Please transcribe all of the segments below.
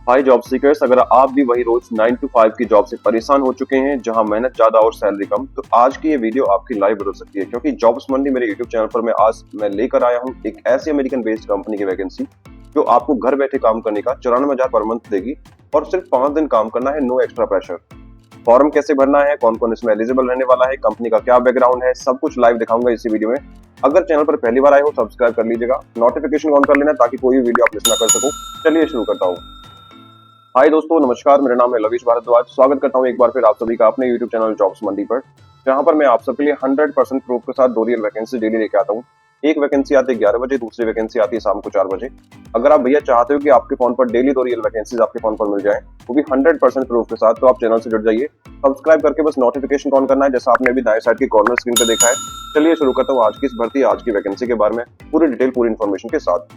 हाय job seekers, अगर आप भी वही रोज 9 to 5 की जॉब से परेशान हो चुके हैं जहां मेहनत ज्यादा और सैलरी कम, तो आज की ये वीडियो आपकी लाइफ बदल सकती है। क्योंकि जॉब्स मंडी मेरे यूट्यूब चैनल पर मैं लेकर आया हूं एक ऐसी अमेरिकन बेस्ड कंपनी की वैकेंसी जो आपको घर बैठे काम करने का 94,000 पर मंथ देगी और सिर्फ 5 दिन काम करना है, नो एक्स्ट्रा प्रेशर। फॉर्म कैसे भरना है, कौन कौन इसमें एलिजिबल रहने वाला है, कंपनी का क्या बैकग्राउंड है, सब कुछ लाइव दिखाऊंगा इसी वीडियो में। अगर चैनल पर पहली बार आए हो सब्सक्राइब कर लीजिएगा, नोटिफिकेशन ऑन कर लेना ताकि कोई भी वीडियो आप मिस ना कर सको। चलिए शुरू करता हूँ। हाय दोस्तों, नमस्कार। मेरा नाम है लवीश भारद्वाज। स्वागत करता हूं एक बार फिर आप सभी का अपने YouTube चैनल जॉब्स मंडी पर, जहां पर मैं आप सबके लिए 100% प्रूफ के साथ 2 रियल वैकेंसी डेली लेके आता हूं। एक वैकेंसी आती है 11 बजे, दूसरी वैकेंसी आती है शाम को 4 बजे। अगर आप भैया चाहते हो कि आपके फोन पर डेली 2 रियल वैकेंसीज आपके फोन पर मिल जाए, वो भी 100% प्रूफ के साथ, तो आप चैनल से जुड़ जाइए। सब्सक्राइब करके बस नोटिफिकेशन ऑन करना है, जैसा आपने अभी दाएं साइड की कॉर्नर स्क्रीन पर देखा है। चलिए शुरू करता हूँ आज की इस भर्ती, आज की वैकेंसी के बारे में पूरी डिटेल, पूरी इन्फॉर्मेशन के साथ।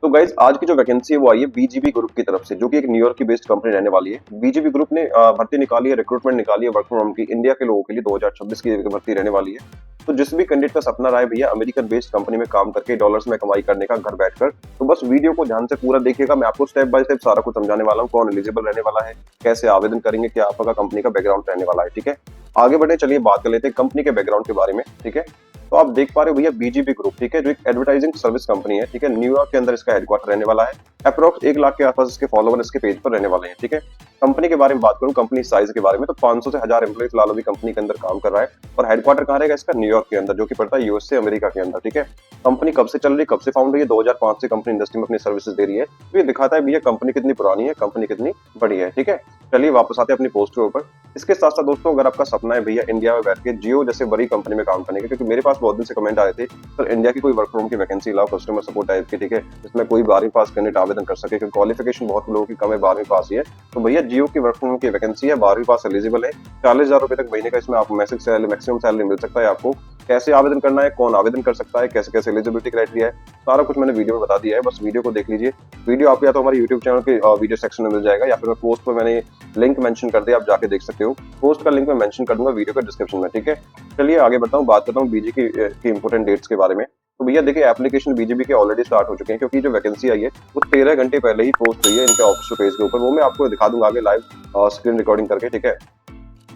तो गाइज, आज की जो वैकेंसी है वो आई है बीजीबी ग्रुप की तरफ से, जो कि एक न्यूयॉर्क की बेस्ड कंपनी रहने वाली है। बीजीबी ग्रुप ने भर्ती निकाली है, रिक्रूटमेंट निकाली है वर्क फ्रॉम होम की, इंडिया के लोगों के लिए 2026 की भर्ती रहने वाली है। तो जिस भी कैंडिडेट का सपना रहा है भैया अमेरिकन बेस्ड कंपनी में काम करके डॉलर्स में कमाई करने का घर बैठकर, तो बस वीडियो को ध्यान से पूरा देखिएगा। मैं आपको स्टेप बाय स्टेप सारा कुछ समझाने वाला हूँ, कौन एलिजिबल रहने वाला है, कैसे आवेदन करेंगे, क्या आपका कंपनी का बैकग्राउंड रहने वाला है। ठीक है, आगे बढ़े, चलिए बात कर लेते हैं कंपनी के बैकग्राउंड के बारे में। ठीक है, तो आप देख पा रहे हो भैया बीजीबी ग्रुप, ठीक है, जो एक एडवर्टाइजिंग सर्विस कंपनी है। ठीक है, न्यूयॉर्क के अंदर इसका हेडक्वार्टर रहने वाला है। अप्रोक्स 1 लाख के आसपास इसके फॉलोवर इसके पेज पर रहने वाले हैं। ठीक है, कंपनी के बारे में बात करूं, कंपनी साइज के बारे में, तो 500 से 1000 एम्प्लॉय फिलहाल अभी कंपनी के अंदर काम कर रहा है। और हेडक्वार्टर कहां रहेगा इसका? न्यूयॉर्क के अंदर, जो कि पड़ता है यूएस से, अमेरिका के अंदर। ठीक है, कंपनी कब से चल रही, कब से फाउंड हुई है? 2005 से कंपनी इंडस्ट्री में अपनी सर्विसेज दे रही है। तो ये दिखाता है भैया कंपनी कितनी पुरानी है, कंपनी कितनी बड़ी है। ठीक है, चलिए वापस आते हैं अपनी पोस्ट के ऊपर। इसके साथ साथ दोस्तों, अगर आपका सपना है भैया इंडिया में बैठ के जियो जैसे बड़ी कंपनी में काम करने का, क्योंकि मेरे पास बहुत दिन से कमेंट आ रहे थे सर इंडिया की कोई वर्क फ्रॉम की वैकेंसी लाओ, कस्टमर सपोर्ट टाइप की। ठीक है, जिसमें कोई 12वीं पास कैंडिडेट आवेदन कर सके, क्योंकि क्वालिफिकेशन बहुत लोगों की कम है, 12वीं पास ही है। तो भैया जियो की वर्क फ्रॉम की वैकेंसी है, 12वीं पास एलिजिबल है, 40,000 रुपए तक महीने का इसमें आप मैक्सिमम सैलरी मिल सकता है आपको। कैसे आवेदन करना है, कौन आवेदन कर सकता है, कैसे कैसे एलिजिबिलिटी क्राइटेरिया है, सारा कुछ मैंने वीडियो में बता दिया है। बस वीडियो को देख लीजिए। वीडियो आपको या तो हमारे यूट्यूब चैनल के वीडियो सेक्शन में मिल जाएगा, या फिर मैं पोस्ट पर मैंने लिंक मेंशन कर दिया, आप जाके देख सकते हो। पोस्ट का लिंक मैं मेंशन कर दूंगा वीडियो के डिस्क्रिप्शन में। ठीक है, चलिए आगे बढ़ता हूँ, बात करता हूँ बीजी की इंपोर्टेंट डेट्स के बारे में। तो भैया देखिए, एप्लीकेशन बीजीबी के ऑलरेडी स्टार्ट हो चुके हैं, क्योंकि जो वैकेंसी आई है वो 13 घंटे पहले ही पोस्ट हुई है इनके ऑफिशियल पेज के ऊपर। वो मैं आपको दिखा दूंगा आगे लाइव स्क्रीन रिकॉर्डिंग करके। ठीक है,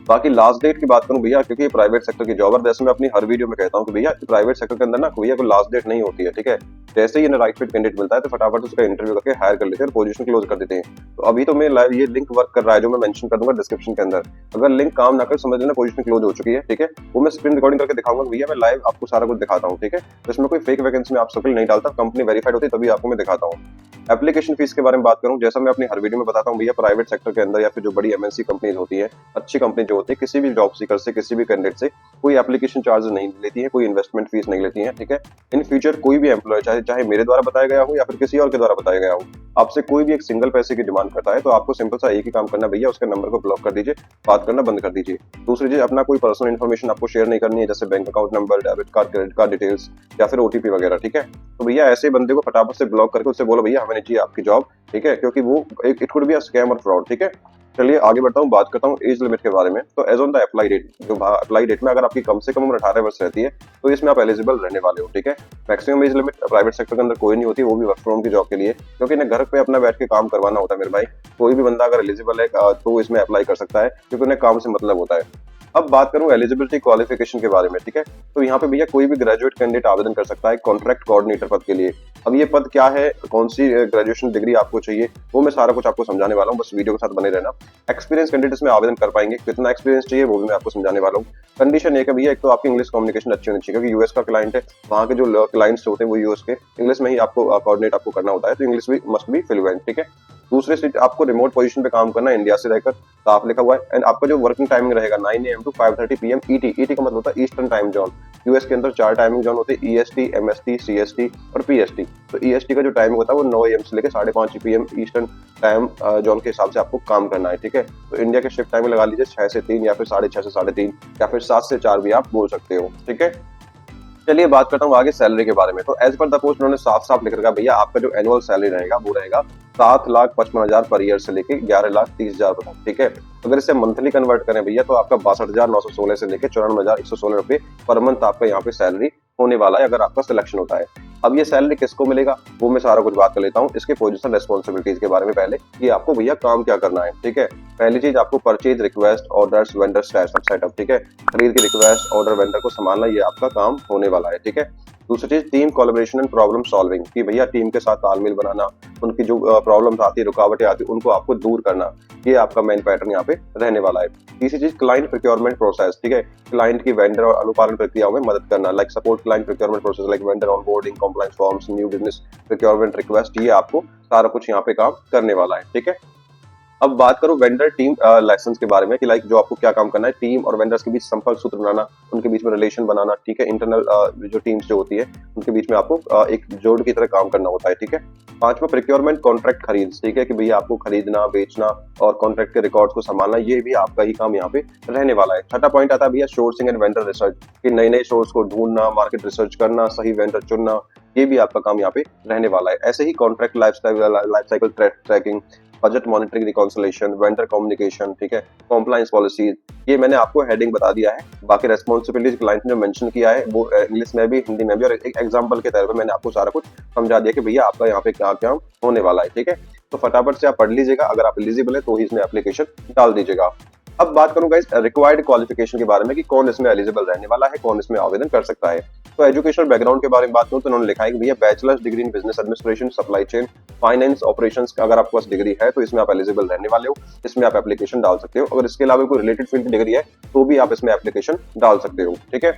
बाकी लास्ट डेट की बात करूं भैया, क्योंकि ये प्राइवेट सेक्टर की जॉब है, जैसे मैं अपनी हर वीडियो में कहता हूं कि भैया प्राइवेट सेक्टर के अंदर ना भैया कोई लास्ट डेट नहीं होती है। ठीक है, जैसे ही राइट फिट कैंडिडेट मिलता है तो फटाफट उसका इंटरव्यू करके हायर कर लेते हैं और पोजीशन क्लोज कर देते हैं। तो अभी तो मैं लाइव ये लिंक वर्क कर रहा है, जो मैं मेंशन कर दूंगा डिस्क्रिप्शन के अंदर। अगर लिंक काम ना कर, समझ लेना पोजीशन क्लोज हो चुकी है। ठीक है, वो मैं स्क्रीन रिकॉर्डिंग करके दिखाऊंगा भैया, मैं लाइव आपको सारा कुछ दिखाता हूँ। ठीक है, तो इसमें कोई फेक वैकेंसी में आप सफल नहीं डालता, कंपनी वेरीफाइड होती है तभी आपको मैं दिखाता हूँ। एप्लीकेशन फीस के बारे में बात करूं, जैसा मैं अपनी हर वीडियो में बताता हूं भैया, प्राइवेट सेक्टर के अंदर या फिर जो बड़ी एमएनसी कंपनीज होती है, अच्छी कंपनी जो होती है, किसी भी जॉब सीकर से, किसी भी कैंडिडेट से कोई एप्लीकेशन चार्ज नहीं लेती है, कोई इन्वेस्टमेंट फीस नहीं लेती है। ठीक है, इन फ्यूचर कोई भी एम्प्लॉय, चाहे मेरे द्वारा बताया गया हो या फिर किसी और के द्वारा बताया गया हो, आपसे कोई भी एक सिंगल पैसे की डिमांड करता है तो आपको सिंपल सा एक ही काम करना भैया, उसके नंबर को ब्लॉक कर दीजिए, बात करना बंद कर दीजिए। दूसरी चीज, अपना कोई पर्सनल इन्फॉर्मेशन आपको शेयर नहीं करनी है, जैसे bank account number, debit card, credit card details या फिर ओटीपी वगैरह। ठीक है, तो भैया ऐसे बंदे को फटाफट से ब्लॉक करके उससे बोलो भैया हमें नहीं चाहिए आपकी जॉब। ठीक है, क्योंकि वो it could be a scam और फ्रॉड। ठीक है, चलिए आगे बढ़ता हूँ, बात करता हूँ एज लिमिट के बारे में। तो as on the apply date, जो अप्लाई डेट में अगर आपकी कम से कम उम्र 18 वर्ष रहती है तो इसमें आप एलिजिबल रहने वाले हो। ठीक है, maximum age limit private sector के अंदर कोई नहीं होती, वो भी वर्क फ्रॉम की जॉब के लिए, क्योंकि इन्हें घर पे अपना बैठ के काम करवाना होता है मेरे भाई। कोई भी बंदा अगर एलिजिबल है तो इसमें अप्लाई कर सकता है, क्योंकि उन्हें काम से मतलब होता है। अब बात करूं एलिजिबिलिटी क्वालिफिकेशन के बारे में। ठीक है, तो यहाँ पे भैया कोई भी ग्रेजुएट कैंडिडेट आवेदन कर सकता है कॉन्ट्रैक्ट कोऑर्डिनेटर पद के लिए। अब ये पद क्या है, कौन सी ग्रेजुएशन डिग्री आपको चाहिए, वो मैं सारा कुछ आपको समझाने वाला हूँ, बस वीडियो के साथ बने रहना। एक्सपीरियंस कैंडिडेट्स में आवेदन कर पाएंगे, कितना एक्सपीरियंस चाहिए वो भी मैं आपको समझाने वाला हूँ। कंडीशन एक है भैया, एक तो आपकी इंग्लिश कम्युनिकेशन अच्छी होनी चाहिए, क्योंकि यूएस का क्लाइंट है, वहाँ के जो क्लाइंट्स होते हैं वो यूएस के, इंग्लिश में ही आपको कोऑर्डिनेट आपको करना होता है, तो इंग्लिश भी मस्ट बी फ्लुएंट। ठीक है, दूसरे से आपको रिमोट पोजीशन पे काम करना है, इंडिया से रहकर, साफ लिखा हुआ है। एंड आपका जो वर्किंग टाइमिंग रहेगा 9 AM to 5:30 PM ET. ET का मतलब होता है ईस्टर्न टाइम जोन। यूएस के अंदर 4 टाइमिंग जोन होते हैं, ईएसटी, एमएसटी, सीएसटी और पीएसटी। तो ईएसटी का जो टाइमिंग होता है वो 9 AM से लेकर 5:30 PM ईस्टर्न टाइम जोन के हिसाब से आपको काम करना है। ठीक है, तो इंडिया के शिफ्ट टाइम लगा लीजिए 6 से 3 या फिर 6:30 से 3:30 या फिर 7 से 4 भी आप बोल सकते हो। ठीक है, चलिए बात करता हूँ आगे सैलरी के बारे में। तो एज पर द पोस्ट उन्होंने साफ साफ लिख रखा भैया, आपका जो एनुअल सैलरी रहेगा वो रहेगा 7,55,000 पर ईयर से लेके 11,30,000 तक। ठीक है, अगर इसे मंथली कन्वर्ट करें भैया तो आपका 62,916 से लेके 94,116 रुपए पर मंथ आपका यहाँ पे सैलरी होने वाला है, अगर आपका सिलेक्शन होता है। अब ये सैलरी किसको मिलेगा वो मैं सारा कुछ बात कर लेता हूँ। इसके पोजीशन रेस्पॉन्सिबिलिटीज के बारे में पहले कि आपको भैया काम क्या करना है, ठीक है। पहली चीज आपको purchase request orders vendor setup, ठीक है। खरीद की रिक्वेस्ट ऑर्डर वेंडर को संभालना ये आपका काम होने वाला है, ठीक है। दूसरी चीज team collaboration and problem solving कि भैया टीम के साथ तालमेल बनाना, उनकी जो प्रॉब्लम्स आती है रुकावटें आती है उनको आपको दूर करना, ये आपका मेन पैटर्न यहाँ पे रहने वाला है। तीसरी चीज क्लाइंट प्रोक्योरमेंट प्रोसेस, ठीक है। क्लाइंट की वेंडर और अनुपालन प्रक्रियाओं में मदद करना, like support client procurement process like vendor onboarding, compliance forms, new business procurement request, ये आपको सारा कुछ यहाँ पे काम करने वाला है, ठीक है। अब बात करो वेंडर टीम लाइसेंस के बारे में कि लाइक जो आपको क्या काम करना है, टीम और वेंडर्स के बीच संपर्क सूत्र बनाना, उनके बीच में रिलेशन बनाना, ठीक है। इंटरनल जो टीम्स जो होती है उनके बीच में आपको एक जोड़ की तरह काम करना होता है, ठीक है। पांचवा प्रोक्योरमेंट कॉन्ट्रैक्ट खरीद, ठीक है कि भैया आपको खरीदना बेचना और कॉन्ट्रैक्ट के रिकॉर्ड्स को संभालना, ये भी आपका ही काम यहाँ पे रहने वाला है। छठा पॉइंट आता है भैया सोर्सिंग एंड वेंडर रिसर्च कि नए नए सोर्स को ढूंढना, मार्केट रिसर्च करना, सही वेंडर चुनना, ये भी आपका काम यहाँ पे रहने वाला है। ऐसे ही contract life cycle tracking, budget monitoring, reconciliation, vendor communication, ठीक है, कॉम्प्लायंस पॉलिसीज, ये मैंने आपको हेडिंग बता दिया है। बाकी रेस्पॉन्सिबिलिटीज क्लाइंट ने मेंशन किया है वो इंग्लिश में भी हिंदी में भी, और एक एग्जांपल के तौर पे मैंने आपको सारा कुछ समझा दिया कि भैया आपका यहाँ पे क्या क्या होने वाला है, ठीक है। तो फटाफट से आप पढ़ लीजिएगा, अगर आप एलिजिबल है तो ही इसमें एप्लीकेशन डाल दीजिएगा। अब बात करूं गाइस रिक्वायर्ड क्वालिफिकेशन के बारे में कि कौन इसमें एलिजिबल रहने वाला है, कौन इसमें आवेदन कर सकता है। तो एजुकेशनल बैकग्राउंड के बारे में बात करूं तो उन्होंने लिखा है कि भैया bachelors degree in business administration, supply chain, finance, operations का अगर आपके पास डिग्री है तो इसमें आप एलिजिबल रहने वाले हो, इसमें आप एप्लीकेशन डाल सकते हो। अगर इसके अलावा कोई रिलेटेड फील्ड की डिग्री है तो भी आप इसमें एप्लीकेशन डाल सकते हो, ठीक है।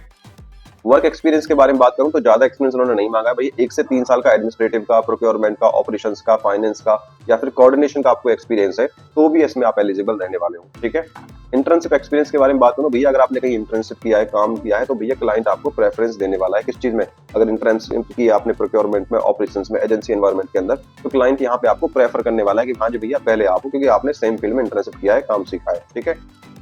वर्क एक्सपीरियंस के बारे में बात करूं तो ज्यादा एक्सपीरियंस उन्होंने नहीं मांगा भाई, 1 से 3 साल का एडमिनिस्ट्रेटिव का, प्रोक्योरमेंट का, ऑपरेशंस का, फाइनेंस का या फिर कोऑर्डिनेशन का आपको एक्सपीरियंस है तो भी इसमें आप एलिजिबल रहने वाले हो, ठीक है। इंटर्नशिप एक्सपीरियंस के बारे में बात करूं भैया, अगर आपने कहीं इंटर्नशिप किया है, काम किया है तो भैया क्लाइंट आपको प्रेफरेंस देने वाला है। किस चीज में? अगर इंटर्नशिप की आपने प्रोक्योरमेंट में, ऑपरेशंस में, एजेंसी एनवायरमेंट के अंदर, तो क्लाइंट यहाँ पे आपको प्रेफर करने वाला है कि हाँ जी भैया पहले आप हो, क्योंकि आपने सेम फील्ड में इंटर्नशिप किया है, काम सीखा है, ठीक है।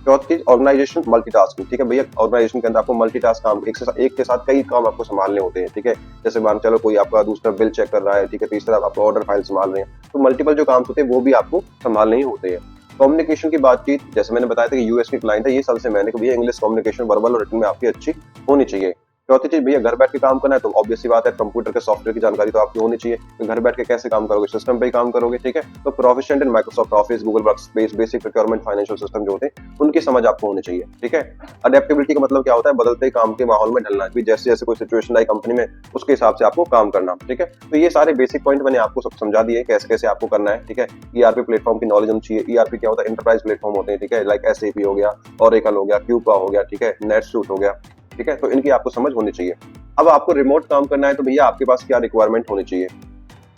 चौथी चीज ऑर्गेनाइजेशन मल्टीटास्किंग, ठीक है भैया। ऑर्गेनाइजेशन के अंदर आपको मल्टीटास्क काम एक के साथ कई काम आपको संभालने होते हैं, ठीक है। जैसे मान चलो कोई आपका दूसरा बिल चेक कर रहा है, ठीक है, तीसरा आप ऑर्डर फाइल संभाल रहे हैं, तो मल्टीपल जो काम होते हैं वो भी आपको संभालने ही होते हैं। कम्युनिकेशन की बातचीत, जैसे मैंने बताया था कि यूएस की क्लाइंट है, ये सबसे मैंने भैया इंग्लिश कम्युनिकेशन वर्बल और रिटन में आपकी अच्छी होनी चाहिए। चौथी चीज भैया घर बैठ के काम करना है तो ऑब्वियस सी बात है कंप्यूटर के सॉफ्टवेयर की जानकारी तो आपकी होनी चाहिए। तो घर बैठ के कैसे काम करोगे, सिस्टम पे ही काम करोगे, ठीक है। तो proficient in Microsoft office, Google workspace, basic procurement, financial system जो होते हैं उनकी समझ आपको होनी चाहिए, ठीक है। अडेप्टेबिलिटी का मतलब क्या होता है? बदलते काम के माहौल में ढलना, जैसे जैसे कोई सिचुएशन आई कंपनी में उसके हिसाब से आपको काम करना, ठीक है। तो ये सारे बेसिक पॉइंट मैंने आपको सब समझा दिए कैसे कैसे आपको करना है, ठीक है। ईआरपी प्लेटफॉर्म की नॉलेज होनी चाहिए। ईआरपी क्या होता है? एंटरप्राइज प्लेटफॉर्म होते हैं, ठीक है, लाइक एसएपी हो गया, ओरेकल हो गया, क्यूपा हो गया, ठीक है, नेटसूट हो गया, ठीक है। तो इनकी आपको समझ होनी चाहिए। अब आपको रिमोट काम करना है तो भैया आपके पास क्या रिक्वायरमेंट होनी चाहिए?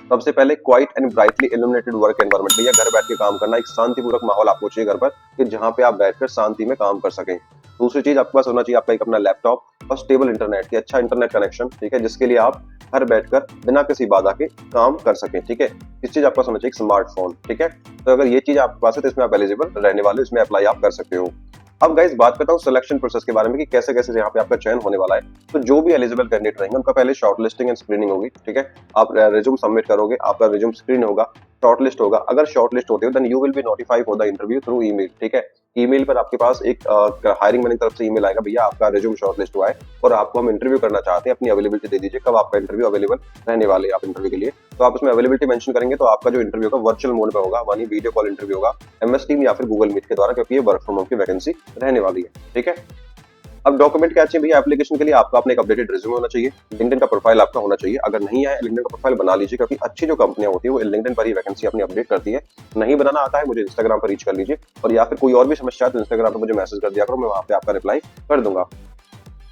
सबसे पहले quiet and brightly illuminated work environment, भैया घर बैठ के काम करना, एक शांतिपूर्वक माहौल आपको चाहिए घर पर कि जहां पे आप बैठकर शांति में काम कर सकें। दूसरी चीज आपके पास होना चाहिए आपका एक अपना लैपटॉप और स्टेबल इंटरनेट की अच्छा इंटरनेट कनेक्शन, ठीक है, जिसके लिए आप घर बैठकर बिना किसी बाधा के काम कर सकें, ठीक है। इस चीज आपको होना चाहिए स्मार्टफोन, ठीक है। तो अगर ये चीज आपके पास है तो इसमें आप एलिजिबल रहने वाले, इसमें अप्लाई आप कर सकते हो। अब गाइस बात करता हूँ सिलेक्शन प्रोसेस के बारे में कि कैसे कैसे यहाँ पे आपका चयन होने वाला है। तो जो भी एलिजिबल कैंडिडेट रहेंगे उनका पहले शॉर्टलिस्टिंग एंड स्क्रीनिंग होगी, ठीक है। आप रिज्यूम सबमिट करोगे, आपका रिज्यूम स्क्रीन होगा, शॉर्टलिस्ट होगा। अगर शॉर्टलिस्ट होते हो then you will be notified for the interview through email, ठीक है। ईमेल पर आपके पास एक हायरिंग मैनेजर तरफ से ईमेल आएगा, भैया आपका रिज्यूम शॉर्टलिस्ट हुआ है और आपको हम इंटरव्यू करना चाहते हैं, अपनी अवेलेबिलिटी दे दीजिए कब आपका इंटरव्यू अवेलेबल रहने वाले हैं आप इंटरव्यू के लिए। तो आप उसमें अवेलेबिलिटी मेंशन करेंगे तो आपका जो इंटरव्यू होगा वर्चुअल मोड में होगा, यानी वीडियो कॉल इंटरव्यू होगा एमएस टीम या फिर गूगल मीट के द्वारा, क्योंकि ये वर्क फ्रॉम होम की वैकेंसी रहने वाली है, ठीक है। अब डॉक्यूमेंट क्या चाहिए भैया एप्लीकेशन के लिए? आपका अपना एक अपडेटेड रिज्यूमे होना चाहिए, लिंक्डइन का प्रोफाइल आपका होना चाहिए। अगर नहीं है लिंक्डइन का प्रोफाइल बना लीजिए, क्योंकि अच्छी जो कंपनियां होती है वो लिंक्डइन पर ही वैकेंसी अपनी अपडेट करती है। नहीं बनाना आता है मुझे इंस्टाग्राम पर रीच कर लीजिए, और या फिर कोई और भी समस्या है तो इंस्टाग्राम पर मुझे मैसेज कर दिया करो, मैं वहां पे आपका रिप्लाई कर दूंगा।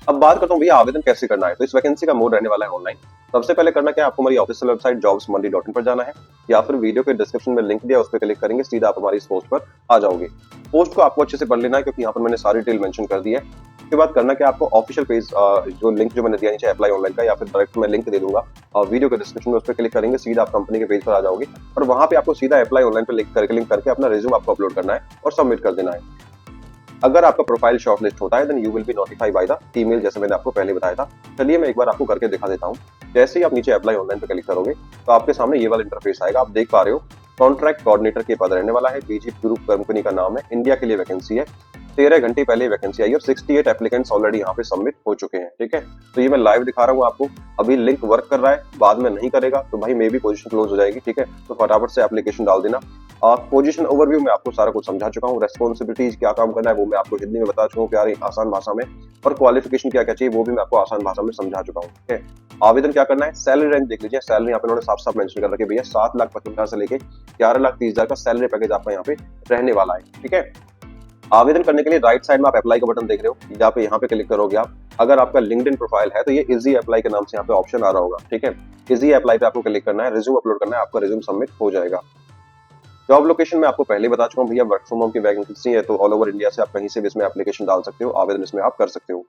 अब बात करता हूँ भैया आवेदन कैसे करना है। तो इस वैकेंसी का मोड रहने वाला है ऑनलाइन। सबसे पहले करना क्या है, आपको हमारी ऑफिशियल वेबसाइट jobsmandi.in पर जाना है, या फिर वीडियो के डिस्क्रिप्शन में लिंक दिया उस पर क्लिक करेंगे, सीधा आप हमारी इस पोस्ट पर आ जाओगे। पोस्ट को आपको अच्छे से पढ़ लेना है क्योंकि यहाँ पर मैंने सारी डिटेल मेंशन कर दी है। उसके बाद करना क्या, आपको ऑफिशियल पेज जो लिंक जो मैंने दिया नीचे अप्लाई ऑनलाइन का, या फिर डायरेक्ट मैं लिंक दे दूंगा और वीडियो के डिस्क्रिप्शन में उस पर क्लिक करेंगे, सीधा आप कंपनी के पेज पर आ जाओगे और वहां पे आपको सीधा अप्लाई ऑनलाइन पे लिंक करके अपना रिज्यूम आपको अपलोड करना है और सबमिट कर देना है। अगर आपका प्रोफाइल शॉर्टलिस्ट होता है then you will be notified by the email, जैसे मैंने आपको पहले बताया था। चलिए मैं एक बार आपको करके दिखा देता हूँ। जैसे ही आप नीचे अप्लाई ऑनलाइन पे क्लिक करोगे तो आपके सामने ये वाला इंटरफेस आएगा। आप देख पा रहे हो कॉन्ट्रैक्ट कोऑर्डिनेटर के पद रहने वाला है, बीजी ग्रुप कंपनी का नाम है, इंडिया के लिए वैकेंसी है। 13 घंटे पहले वैकेंसी आई और 68 एप्लीकेंट्स ऑलरेडी यहाँ पे सबमिट हो चुके हैं। ठीक है, तो ये मैं लाइव दिखा रहा हूँ आपको। अभी लिंक वर्क कर रहा है, बाद में नहीं करेगा तो भाई मे भी पोजीशन क्लोज हो जाएगी। ठीक है, तो फटाफट से एप्लीकेशन डाल देना। पोजीशन ओवरव्यू में आपको सारा कुछ समझा चुका हूँ। रेस्पॉन्सिबिलिटीज क्या काम करना है वो मैं आपको हिंदी में बता चुका हूँ प्यारी आसान भाषा में, और क्वालिफिकेशन क्या क्या चाहिए वो भी मैं आपको आसान भाषा में समझा चुका हूँ। ठीक है, आवेदन क्या करना है, सैलरी रैंक देख लीजिए। सैलरी यहाँ पे उन्होंने साफ साफ मेंशन कर रखी है भैया, 7,55,000 से लेके 11,30,000 का सैलरी पैकेज आपका यहाँ पे रहने वाला है। ठीक है, आवेदन करने के लिए राइट साइड में आप अप्लाई का बटन देख रहे हो, यहाँ पे क्लिक करोगे आप। अगर आपका लिंक्डइन प्रोफाइल है तो ये इजी अप्लाई के नाम से यहाँ पे ऑप्शन आ रहा होगा। ठीक है, इजी अप्लाई पे आपको क्लिक करना है, रिज्यूम अपलोड करना है, आपका रिज्यूम सबमिट हो जाएगा। जॉब लोकेशन में आपको पहले बता चुका हूँ भैया, वर्क फ्रॉम होम की वैकेंसी है तो ऑल ओवर इंडिया से आप कहीं से भी इसमें एप्लीकेशन डाल सकते हो, आवेदन इसमें आप कर सकते हो।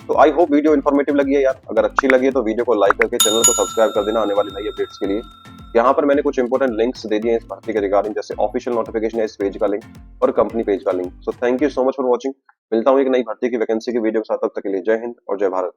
तो आई होप वीडियो इन्फॉर्मेटिव लगी है यार। अगर अच्छी लगी है तो वीडियो को लाइक करके चैनल को सब्सक्राइब कर देना आने वाली नई अपडेट्स के लिए। यहाँ पर मैंने कुछ इंपॉर्टेंट लिंक्स दे दिए हैं इस भर्ती के रिगार्डिंग, जैसे ऑफिशियल नोटिफिकेशन है इस पेज का लिंक और कंपनी पेज का link. So thank you so much for watching. मिलता हूँ एक नई भर्ती की वैकेंसी की वीडियो के साथ, तब तक के लिए जय हिंद और जय भारत।